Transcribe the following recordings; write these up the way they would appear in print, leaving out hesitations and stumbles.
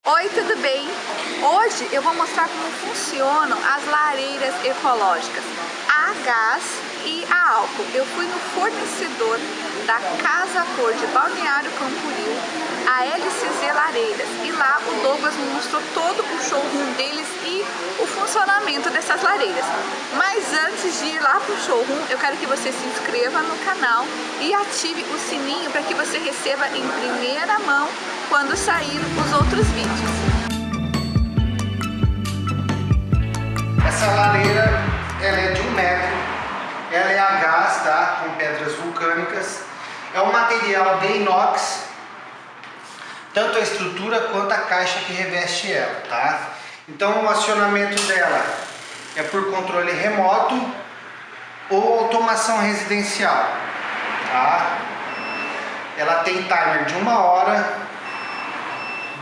Oi, tudo bem? Hoje eu vou mostrar como funcionam as lareiras ecológicas a gás e a álcool. Eu fui no fornecedor da Casa Cor de Balneário Camboriú, a LCZ Lareiras, e lá o Douglas me mostrou todo o showroom deles e o funcionamento dessas lareiras. Mas antes de ir lá para o showroom, eu quero que você se inscreva no canal e ative o sininho para que você receba em primeira mão quando sair os outros vídeos. Essa lareira, ela é de 1 metro, ela é a gás, tá? Com pedras vulcânicas. É um material de inox, tanto a estrutura quanto a caixa que reveste ela, tá? Então o acionamento dela é por controle remoto ou automação residencial, tá? Ela tem timer de 1 hora,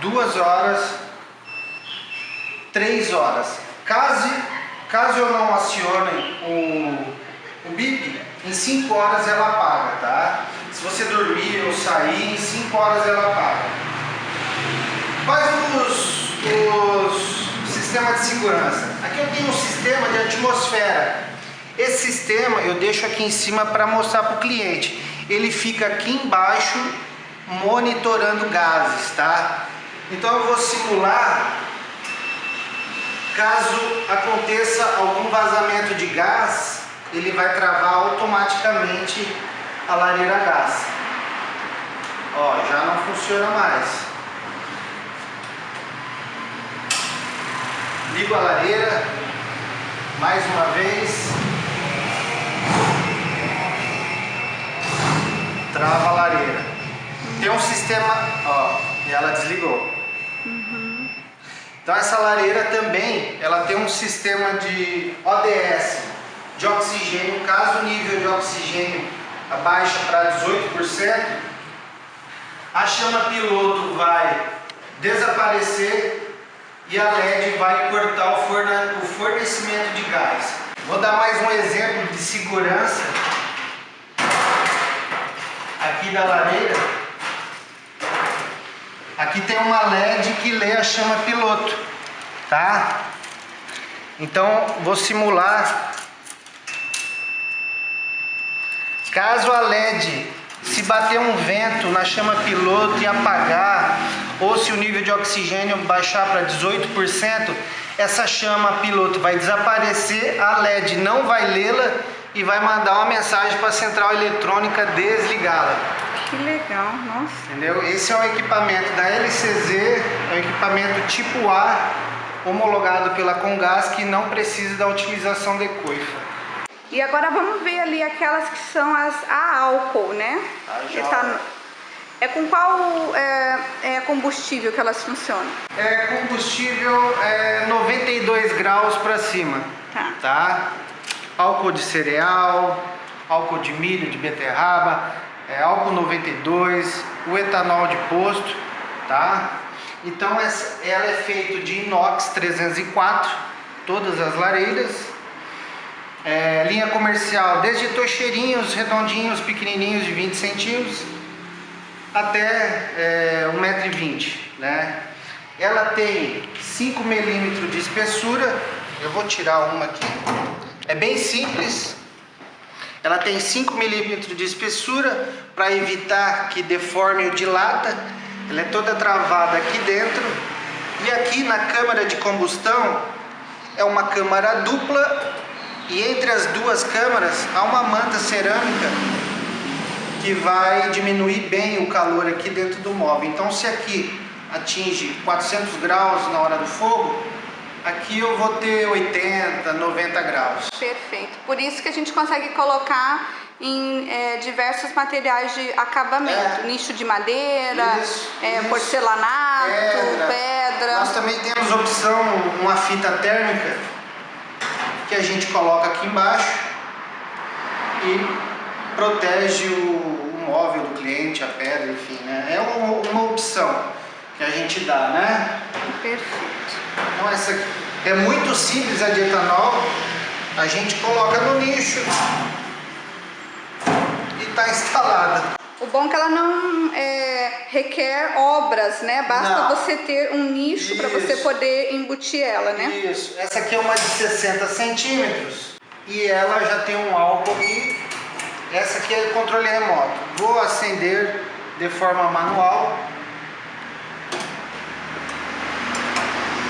2 horas, 3 horas. Caso eu não acione o bip, em 5 horas ela apaga, tá? Se você dormir ou sair, em 5 horas ela apaga. Quais os sistemas de segurança? Aqui eu tenho um sistema de atmosfera. Esse sistema eu deixo aqui em cima para mostrar para o cliente. Ele fica aqui embaixo monitorando gases, tá? Então eu vou simular, caso aconteça algum vazamento de gás, ele vai travar automaticamente a lareira a gás. Ó, já não funciona mais. Ligo a lareira mais uma vez. Trava a lareira. Tem um sistema, ó, e ela desligou. Então essa lareira também, ela tem um sistema de ODS, de oxigênio. Caso o nível de oxigênio abaixe para 18%, a chama piloto vai desaparecer e a LED vai cortar o fornecimento de gás. Vou dar mais um exemplo de segurança aqui da lareira. Aqui tem uma LED que lê a chama piloto, tá? Então vou simular. Caso a LED, se bater um vento na chama piloto e apagar, ou se o nível de oxigênio baixar para 18%, essa chama piloto vai desaparecer, a LED não vai lê-la e vai mandar uma mensagem para a central eletrônica desligá-la. Que legal, nossa. Entendeu? Esse é um equipamento da LCZ, é um equipamento tipo A, homologado pela Comgás, que não precisa da utilização de coifa. E agora vamos ver ali aquelas que são a álcool, né? É com qual combustível que elas funcionam? É combustível 92 graus para cima, tá? Álcool de cereal, álcool de milho, de beterraba, álcool 92, o etanol de posto, tá? Então ela é feita de inox 304, todas as lareiras. Linha comercial, desde tocheirinhos redondinhos, pequenininhos de 20 centímetros até 1,20 m, né? Ela tem 5 milímetros de espessura. Eu vou tirar uma aqui. É bem simples. Ela tem 5 milímetros de espessura para evitar que deforme ou dilata. Ela é toda travada aqui dentro. E aqui na câmara de combustão é uma câmara dupla. E entre as duas câmaras há uma manta cerâmica que vai diminuir bem o calor aqui dentro do móvel. Então se aqui atinge 400 graus na hora do fogo, aqui eu vou ter 80, 90 graus. Perfeito. Por isso que a gente consegue colocar em diversos materiais de acabamento. Nicho de madeira, porcelanato, pedra. Nós também temos opção, uma fita térmica, que a gente coloca aqui embaixo e protege o móvel do cliente, a pedra, enfim, né? É uma opção que a gente dá, né? Perfeito. Então essa aqui é muito simples, a de etanol. A gente coloca no nicho e está instalada. O bom é que ela não requer obras, né? Basta Não. você ter um nicho para você poder embutir ela, né? Isso. Essa aqui é uma de 60 centímetros e ela já tem um álcool aqui. Essa aqui é o controle remoto. Vou acender de forma manual.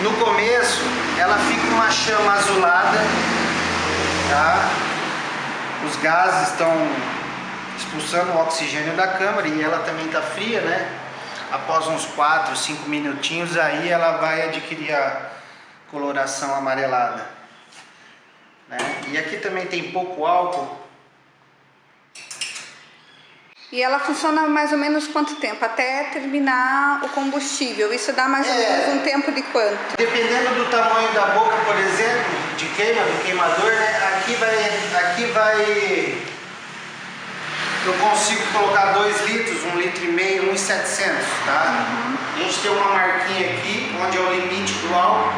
No começo, ela fica uma chama azulada, tá? Os gases estão expulsando o oxigênio da câmara e ela também está fria, né? Após uns 4, 5 minutinhos, aí ela vai adquirir a coloração amarelada, né? E aqui também tem pouco álcool. E ela funciona mais ou menos quanto tempo? Até terminar o combustível. Isso dá mais ou menos um tempo de quanto? Dependendo do tamanho da boca, por exemplo, de queima, do queimador, né? Aqui vai... Eu consigo colocar 2 litros, 1,5 litro, 1,700, tá? A gente tem uma marquinha aqui, onde é o limite do álcool.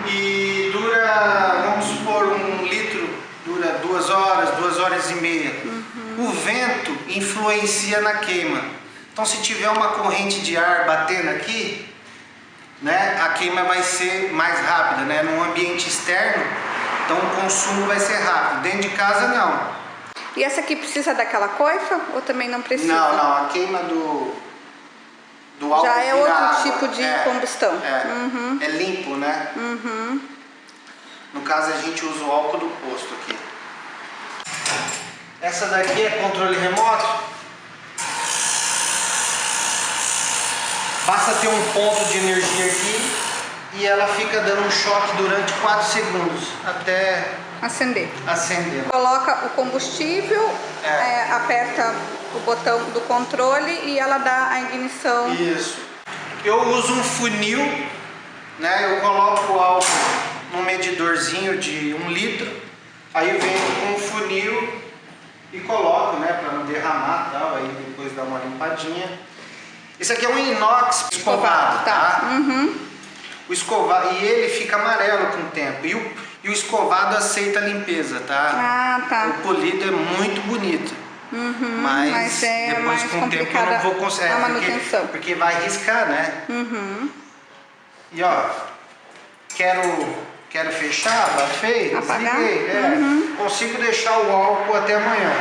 E dura, vamos supor, 1 litro, dura 2 horas, 2 horas e meia. O vento influencia na queima. Então, se tiver uma corrente de ar batendo aqui, né, a queima vai ser mais rápida, né? Num ambiente externo, então o consumo vai ser rápido. Dentro de casa, não. E essa aqui precisa daquela coifa ou também não precisa? Não, a queima do álcool já é outro água. tipo de combustão. É limpo, né? No caso, a gente usa o álcool do posto aqui. Essa daqui é controle remoto. Basta ter um ponto de energia aqui e ela fica dando um choque durante 4 segundos até acender. Coloca o combustível, aperta o botão do controle e ela dá a ignição. Isso. Eu uso um funil, né? Eu coloco o álcool num medidorzinho de 1 litro, aí eu venho com um funil e coloco, né? Para não derramar, tal. Aí depois dá uma limpadinha. Esse aqui é um inox escovado, tá? O escovado, e ele fica amarelo com o tempo. E o escovado aceita a limpeza, tá? O polido é muito bonito. Mas depois mais com o tempo eu não vou conseguir. A manutenção. Porque vai riscar, né? E ó, quero fechar, abafei, desliguei. Consigo deixar o álcool até amanhã.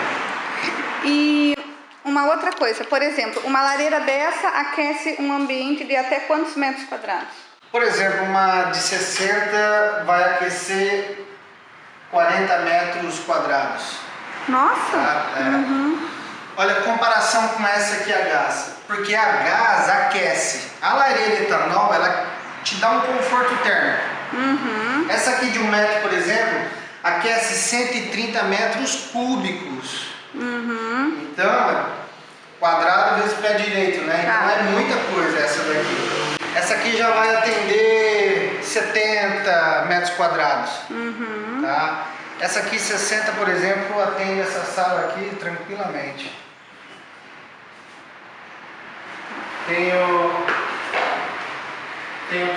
E uma outra coisa, por exemplo, uma lareira dessa aquece um ambiente de até quantos metros quadrados? Por exemplo, uma de 60 vai aquecer 40 metros quadrados. Nossa! Tá? Olha, comparação com essa aqui a gás. Porque a gás aquece. A lareira etanol, ela te dá um conforto térmico. Essa aqui de 1 metro, por exemplo, aquece 130 metros cúbicos. Então, quadrado vezes pé direito, né? Então é muita coisa essa daqui. Essa aqui já vai atender 70 metros quadrados, tá? Essa aqui 60, por exemplo, atende essa sala aqui tranquilamente. Tenho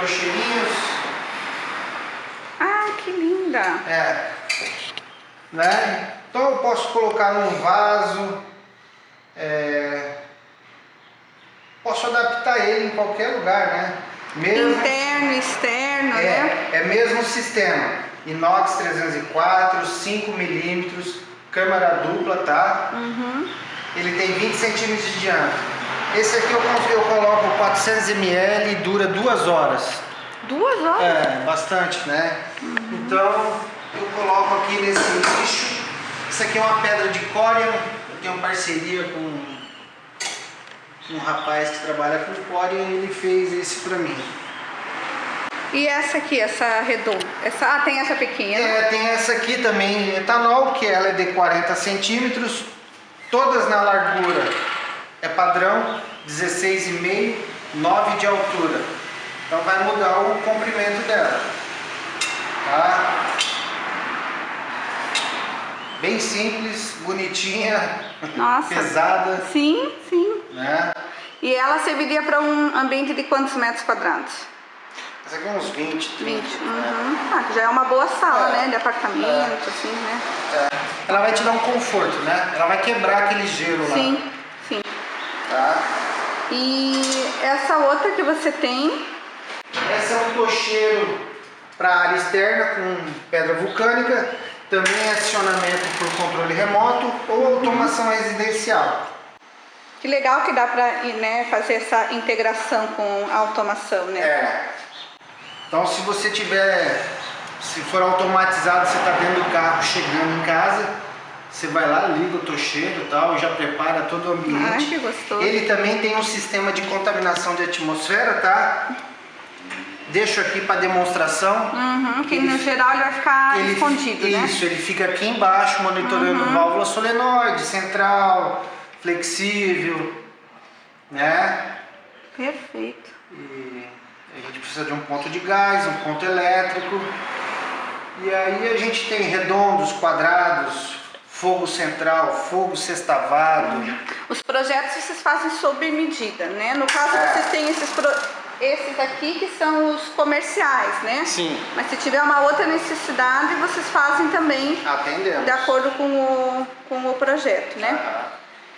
tocheirinhos. Ah, que linda! Né? Então eu posso colocar num vaso. Posso adaptar ele em qualquer lugar, né? Interno, externo, né? É mesmo sistema. Inox 304, 5 milímetros, câmara dupla, tá? Ele tem 20 centímetros de diâmetro. Esse aqui eu coloco 400 ml e dura 2 horas. 2 horas? Bastante, né? Então eu coloco aqui nesse lixo. Isso aqui é uma pedra de córion. Eu tenho parceria com um rapaz que trabalha com córion e ele fez esse pra mim. E essa aqui, essa redonda? Tem essa pequena? Tem essa aqui também, etanol, que ela é de 40 centímetros. Todas na largura é padrão, 16,5, 9 de altura. Então vai mudar o comprimento dela. Tá? Bem simples, bonitinha, nossa, pesada. Sim, sim. Né? E ela serviria para um ambiente de quantos metros quadrados? Essa aqui é uns 20, 30. 20. Ah, que já é uma boa sala, né? De apartamento, assim, né? Ela vai te dar um conforto, né? Ela vai quebrar aquele gelo lá. Sim, sim. Tá? E essa outra que você tem? Essa é um tocheiro para área externa com pedra vulcânica. Também é acionamento por controle remoto ou automação residencial. Que legal que dá para, né, fazer essa integração com a automação, né? Então se você se for automatizado, você está dentro do carro chegando em casa, você vai lá, liga o tocheiro e tal, já prepara todo o ambiente. Ai, que gostoso. Ele também tem um sistema de contaminação de atmosfera, tá? Deixo aqui para demonstração. Que no geral ele vai ficar escondido, né? Isso, ele fica aqui embaixo monitorando válvula solenoide, central, flexível, né? Perfeito. E a gente precisa de um ponto de gás, um ponto elétrico. E aí a gente tem redondos, quadrados, fogo central, fogo sextavado. Os projetos vocês fazem sob medida, né? No caso vocês têm esses aqui que são os comerciais, né? Sim. Mas se tiver uma outra necessidade, vocês fazem também de acordo com o projeto, né?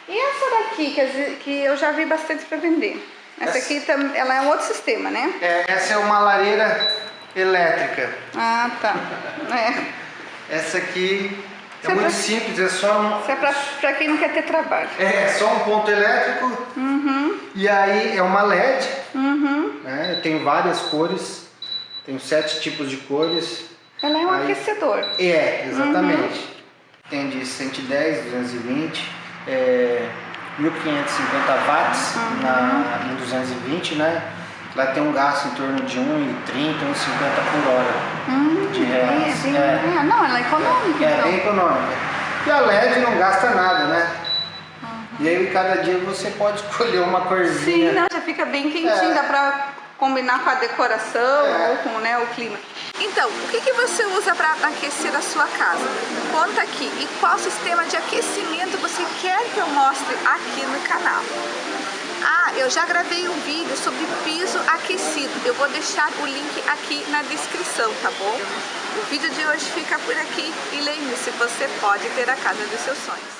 E essa daqui, que eu já vi bastante para vender. Essa aqui, ela é um outro sistema, né? Essa é uma lareira elétrica. Ah, tá. Essa aqui é muito simples, é só Isso é para quem não quer ter trabalho. É só um ponto elétrico. E aí é uma LED. Né? Eu tenho várias cores. Tenho 7 tipos de cores. Ela é um aquecedor. Exatamente. Tem de 110, 220, 1550 watts em 220, né? Ela tem um gasto em torno de 1,30, 1,50 por hora de reais. Não, ela é econômica. É bem econômica. E a LED não gasta nada, né? E aí cada dia você pode escolher uma corzinha. Sim, não, já fica bem quentinho, dá pra combinar com a decoração ou com, né, o clima. Então, o que você usa para aquecer a sua casa? Conta aqui. E qual sistema de aquecimento você quer que eu mostre aqui no canal? Ah, eu já gravei um vídeo sobre piso aquecido. Eu vou deixar o link aqui na descrição, tá bom? O vídeo de hoje fica por aqui e lembre-se, você pode ter a casa dos seus sonhos.